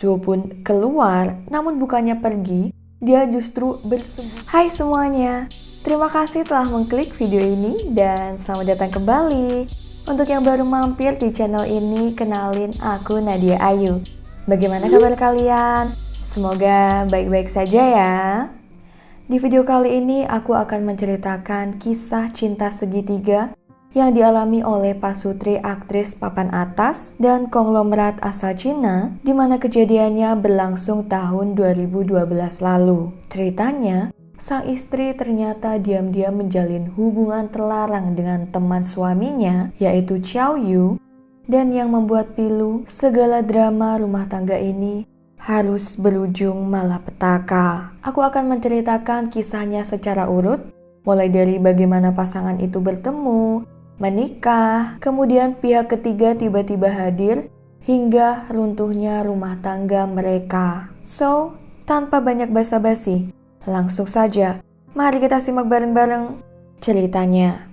Zhou pun keluar, namun bukannya pergi, dia justru bersembunyi. Hai semuanya, terima kasih telah mengklik video ini dan selamat datang kembali. Untuk yang baru mampir di channel ini, kenalin aku Nadia Ayu. Bagaimana kabar kalian? Semoga baik-baik saja ya. Di video kali ini aku akan menceritakan kisah cinta segitiga yang dialami oleh pasutri aktris papan atas dan konglomerat asal Cina, di mana kejadiannya berlangsung tahun 2012 lalu. Ceritanya, sang istri ternyata diam-diam menjalin hubungan terlarang dengan teman suaminya, yaitu Xiao Yu, dan yang membuat pilu segala drama rumah tangga ini harus berujung malapetaka. Aku akan menceritakan kisahnya secara urut, mulai dari bagaimana pasangan itu bertemu, menikah, kemudian pihak ketiga tiba-tiba hadir, hingga runtuhnya rumah tangga mereka. So, tanpa banyak basa-basi, langsung saja, mari kita simak bareng-bareng ceritanya.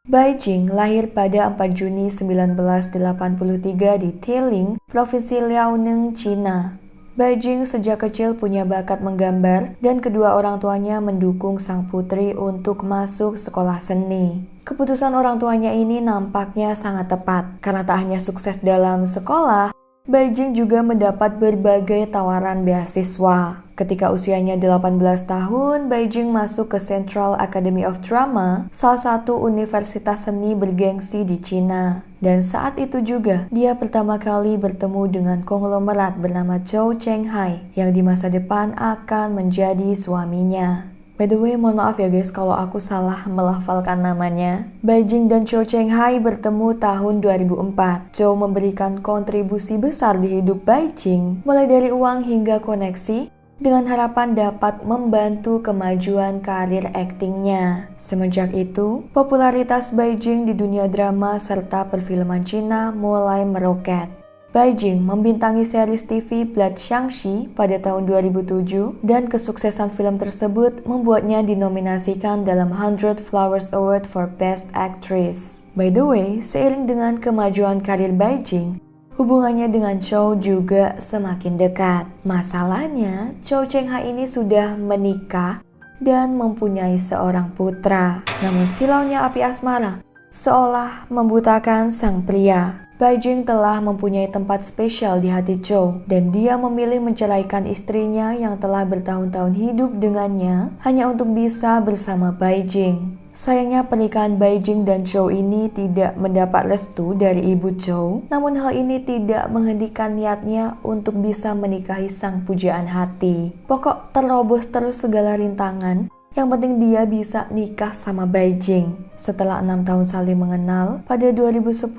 Bai Jing lahir pada 4 Juni 1983 di Tiling, Provinsi Liaoning, Cina. Bai Jing sejak kecil punya bakat menggambar dan kedua orang tuanya mendukung sang putri untuk masuk sekolah seni. Keputusan orang tuanya ini nampaknya sangat tepat karena tak hanya sukses dalam sekolah, Bai Jing juga mendapat berbagai tawaran beasiswa. Ketika usianya 18 tahun, Bai Jing masuk ke Central Academy of Drama, salah satu universitas seni bergengsi di Cina. Dan saat itu juga, dia pertama kali bertemu dengan konglomerat bernama Zhou Chenghai, yang di masa depan akan menjadi suaminya. By the way, mohon maaf ya guys kalau aku salah melafalkan namanya. Bai Jing dan Zhou Chenghai bertemu tahun 2004. Zhou memberikan kontribusi besar di hidup Bai Jing, mulai dari uang hingga koneksi, dengan harapan dapat membantu kemajuan karir aktingnya. Semenjak itu, popularitas Bai Jing di dunia drama serta perfilman Cina mulai meroket. Bai Jing membintangi series TV Blood Shangxi pada tahun 2007 dan kesuksesan film tersebut membuatnya dinominasikan dalam 100 Flowers Award for Best Actress. By the way, seiring dengan kemajuan karir Bai Jing, hubungannya dengan Zhou juga semakin dekat. Masalahnya, Zhou Chenghai ini sudah menikah dan mempunyai seorang putra. Namun silaunya api asmara seolah membutakan sang pria. Bai Jing telah mempunyai tempat spesial di hati Zhou dan dia memilih menceraikan istrinya yang telah bertahun-tahun hidup dengannya hanya untuk bisa bersama Bai Jing. Sayangnya pernikahan Bai Jing dan Zhou ini tidak mendapat restu dari ibu Zhou, namun hal ini tidak menghentikan niatnya untuk bisa menikahi sang pujaan hati. Pokok terobos terus segala rintangan, yang penting dia bisa nikah sama Bai Jing. Setelah 6 tahun saling mengenal, pada 2010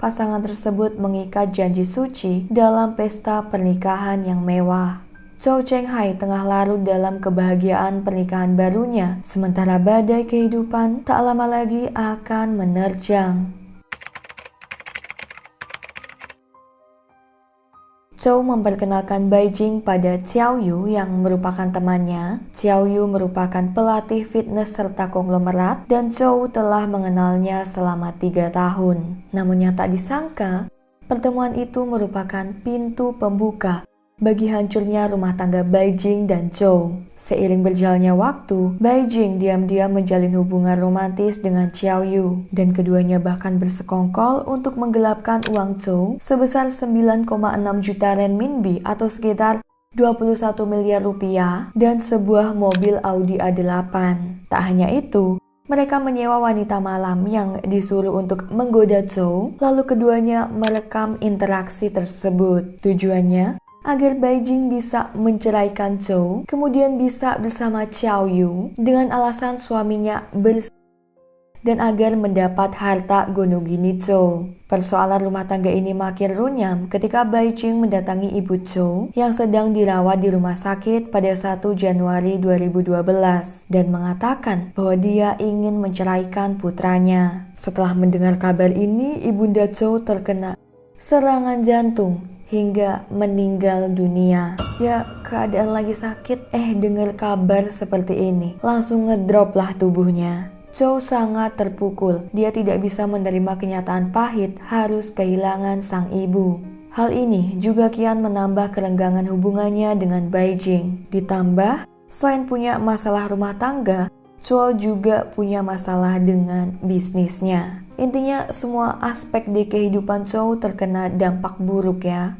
pasangan tersebut mengikat janji suci dalam pesta pernikahan yang mewah. Zhou Chenghai tengah larut dalam kebahagiaan pernikahan barunya, sementara badai kehidupan tak lama lagi akan menerjang. Zhou memperkenalkan Bai Jing pada Xiao Yu yang merupakan temannya. Xiao Yu merupakan pelatih fitness serta konglomerat dan Zhou telah mengenalnya selama 3 tahun. Namun yang tak disangka, pertemuan itu merupakan pintu pembuka bagi hancurnya rumah tangga Bai Jing dan Zhou. Seiring berjalannya waktu, Bai Jing diam-diam menjalin hubungan romantis dengan Xiao Yu dan keduanya bahkan bersekongkol untuk menggelapkan uang Zhou sebesar 9,6 juta renminbi atau sekitar 21 miliar rupiah dan sebuah mobil Audi A8. Tak hanya itu, mereka menyewa wanita malam yang disuruh untuk menggoda Zhou, lalu keduanya merekam interaksi tersebut. Tujuannya agar Bai Jing bisa menceraikan Zhou, kemudian bisa bersama Xiao Yu dengan alasan suaminya dan agar mendapat harta gonogini Zhou. Persoalan rumah tangga ini makin runyam ketika Bai Jing mendatangi ibu Zhou yang sedang dirawat di rumah sakit pada 1 Januari 2012 dan mengatakan bahwa dia ingin menceraikan putranya. Setelah mendengar kabar ini, ibunda Zhou terkena serangan jantung hingga meninggal dunia. Ya, keadaan lagi sakit, dengar kabar seperti ini, langsung ngedrop lah tubuhnya. Chow sangat terpukul. Dia tidak bisa menerima kenyataan pahit harus kehilangan sang ibu. Hal ini juga kian menambah kerenggangan hubungannya dengan Beijing. Ditambah, selain punya masalah rumah tangga, Chow juga punya masalah dengan bisnisnya. Intinya semua aspek di kehidupan Chow terkena dampak buruk ya.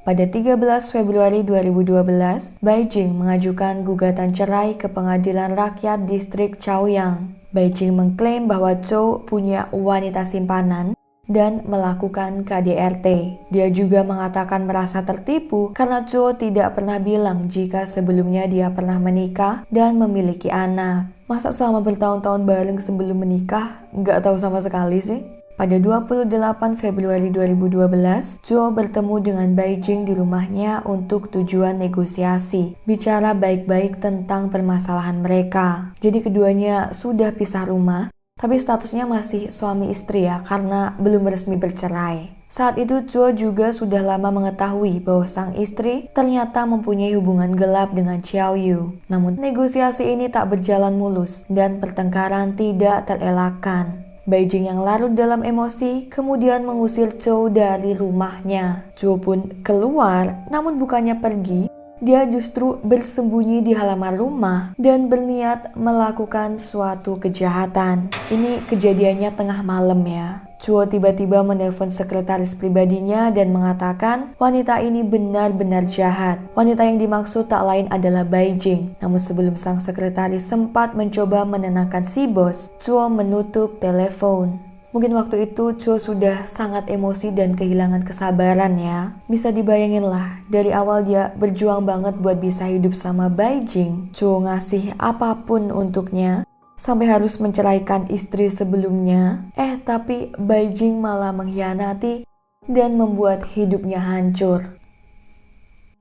Pada 13 Februari 2012, Beijing mengajukan gugatan cerai ke Pengadilan Rakyat Distrik Chaoyang. Beijing mengklaim bahwa Chow punya wanita simpanan dan melakukan KDRT. Dia juga mengatakan merasa tertipu karena Chow tidak pernah bilang jika sebelumnya dia pernah menikah dan memiliki anak. Masa selama bertahun-tahun bareng sebelum menikah, nggak tahu sama sekali sih? Pada 28 Februari 2012, Chow bertemu dengan Beijing di rumahnya untuk tujuan negosiasi, bicara baik-baik tentang permasalahan mereka. Jadi keduanya sudah pisah rumah, tapi statusnya masih suami istri ya, karena belum resmi bercerai. Saat itu Chow juga sudah lama mengetahui bahwa sang istri ternyata mempunyai hubungan gelap dengan Xiao Yu. Namun negosiasi ini tak berjalan mulus dan pertengkaran tidak terelakkan. Beijing yang larut dalam emosi kemudian mengusir Chow dari rumahnya. Chow pun keluar, namun bukannya pergi, dia justru bersembunyi di halaman rumah dan berniat melakukan suatu kejahatan. Ini kejadiannya tengah malam ya. Chow tiba-tiba menelpon sekretaris pribadinya dan mengatakan wanita ini benar-benar jahat. Wanita yang dimaksud tak lain adalah Beijing. Namun sebelum sang sekretaris sempat mencoba menenangkan si bos, Chow menutup telepon. Mungkin waktu itu Chow sudah sangat emosi dan kehilangan kesabaran ya. Bisa dibayangin lah, dari awal dia berjuang banget buat bisa hidup sama Beijing. Chow ngasih apapun untuknya, sampai harus menceraikan istri sebelumnya. Tapi Beijing malah mengkhianati dan membuat hidupnya hancur.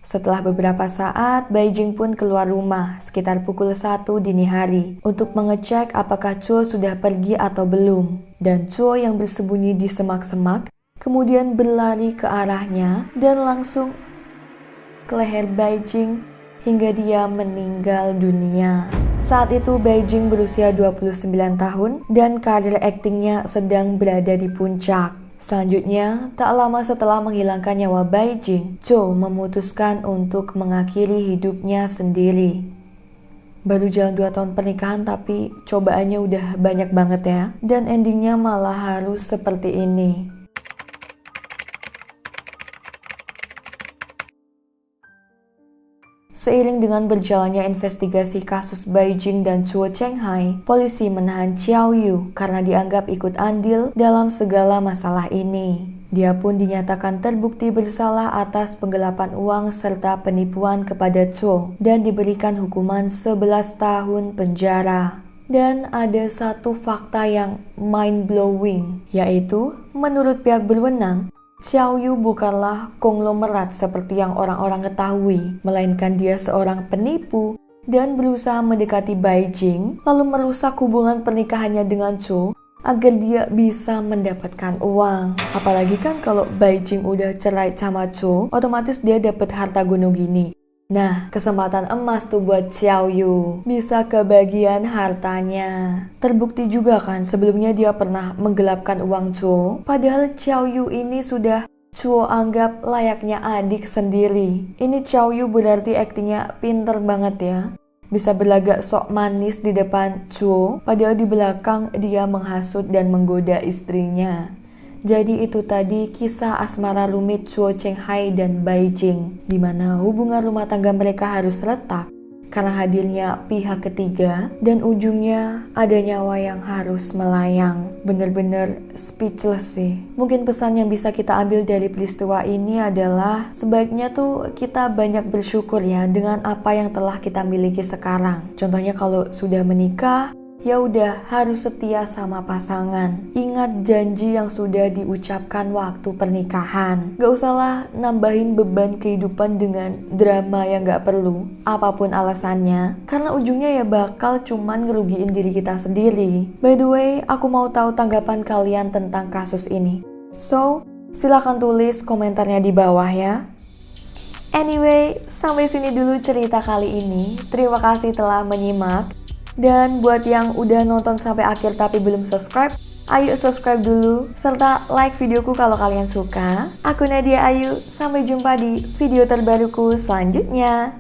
Setelah beberapa saat, Beijing pun keluar rumah sekitar pukul 1 dini hari untuk mengecek apakah Chow sudah pergi atau belum. Dan Chow yang bersembunyi di semak-semak kemudian berlari ke arahnya dan langsung ke leher Beijing hingga dia meninggal dunia. Saat itu Beijing berusia 29 tahun dan karir aktingnya sedang berada di puncak. Selanjutnya, tak lama setelah menghilangkan nyawa Beijing, Chow memutuskan untuk mengakhiri hidupnya sendiri. Baru jalan 2 tahun pernikahan tapi cobaannya udah banyak banget ya. Dan endingnya malah harus seperti ini. Seiring dengan berjalannya investigasi kasus Beijing dan Chow Chenghai, polisi menahan Xiao Yu karena dianggap ikut andil dalam segala masalah ini. Dia pun dinyatakan terbukti bersalah atas penggelapan uang serta penipuan kepada Chow dan diberikan hukuman 11 tahun penjara. Dan ada satu fakta yang mind-blowing, yaitu menurut pihak berwenang, Xiao Yu bukanlah konglomerat seperti yang orang-orang ketahui, melainkan dia seorang penipu dan berusaha mendekati Beijing, lalu merusak hubungan pernikahannya dengan Chow agar dia bisa mendapatkan uang. Apalagi kan kalau Beijing udah cerai sama Chow, otomatis dia dapat harta gunung gini. Nah, kesempatan emas tuh buat Xiao Yu, bisa kebagian hartanya. Terbukti juga kan sebelumnya dia pernah menggelapkan uang Chow, padahal Xiao Yu ini sudah Chow anggap layaknya adik sendiri. Ini Xiao Yu berarti aktingnya pinter banget ya. Bisa berlagak sok manis di depan Chow, padahal di belakang dia menghasut dan menggoda istrinya. Jadi itu tadi kisah asmara rumit Chow Chenghai dan Beijing, di mana hubungan rumah tangga mereka harus retak karena hadirnya pihak ketiga dan ujungnya ada nyawa yang harus melayang. Bener-bener speechless sih. Mungkin pesan yang bisa kita ambil dari peristiwa ini adalah sebaiknya tuh kita banyak bersyukur ya dengan apa yang telah kita miliki sekarang. Contohnya kalau sudah menikah, ya udah harus setia sama pasangan. Ingat janji yang sudah diucapkan waktu pernikahan. Gak usahlah nambahin beban kehidupan dengan drama yang gak perlu, apapun alasannya, karena ujungnya ya bakal cuman ngerugiin diri kita sendiri. By the way, aku mau tahu tanggapan kalian tentang kasus ini. So, silahkan tulis komentarnya di bawah ya. Anyway, sampai sini dulu cerita kali ini. Terima kasih telah menyimak. Dan buat yang udah nonton sampai akhir tapi belum subscribe, ayo subscribe dulu, serta like videoku kalau kalian suka. Aku Nadia Ayu, sampai jumpa di video terbaruku selanjutnya.